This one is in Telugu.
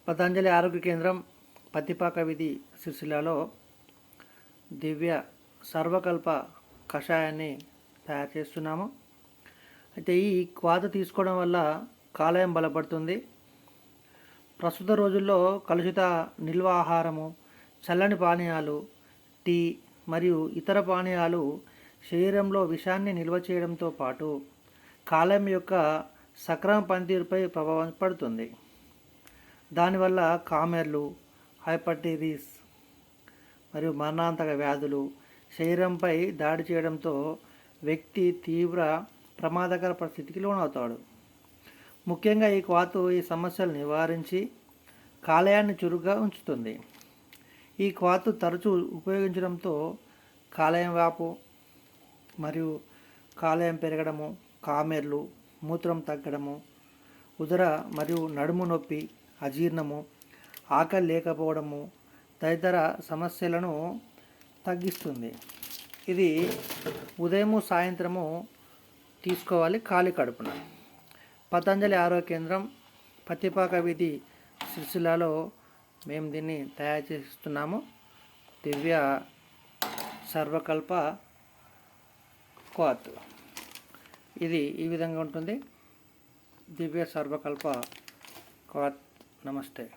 పతంజలి ఆరోగ్య కేంద్రం పత్తిపాక వీధి సిరిసిల్లలో దివ్య సర్వకల్ప కషాయాన్ని తయారు చేస్తున్నాము. అయితే ఈ క్వాత తీసుకోవడం వల్ల కాలేయం బలపడుతుంది. ప్రస్తుత రోజుల్లో కలుషిత నిల్వ ఆహారము, చల్లని పానీయాలు, టీ మరియు ఇతర పానీయాలు శరీరంలో విషాన్ని నిల్వ చేయడంతో పాటు కాలేయం యొక్క సక్రమ పనితీరుపై ప్రభావం పడుతుంది. దానివల్ల కామెర్లు, హైపర్టిరిస్ మరియు మరణాంతక వ్యాధులు శరీరంపై దాడి చేయడంతో వ్యక్తి తీవ్ర ప్రమాదకర పరిస్థితికి లోనవుతాడు. ముఖ్యంగా ఈ క్వాతు ఈ సమస్యలు నివారించి కాలేయాన్ని చురుగ్గా ఉంచుతుంది. ఈ క్వాతు తరచూ ఉపయోగించడంతో కాలేయం వాపు మరియు కాలేయం పెరగడము, కామెర్లు, మూత్రం తగ్గడము, ఉదర మరియు నడుము నొప్పి, అజీర్ణము, ఆకలి లేకపోవడము తదితర సమస్యలను తగ్గిస్తుంది. ఇది ఉదయము సాయంత్రము తీసుకోవాలి ఖాళీ కడుపున. పతంజలి ఆరోగ్య కేంద్రం పత్తిపాక వీధి సిరిసిల్లలో మేము దీన్ని తయారు చేస్తున్నాము. దివ్య సర్వకల్ప క్వాత్ ఇది ఈ విధంగా ఉంటుంది. దివ్య సర్వకల్ప క్వాత్. నమస్తే.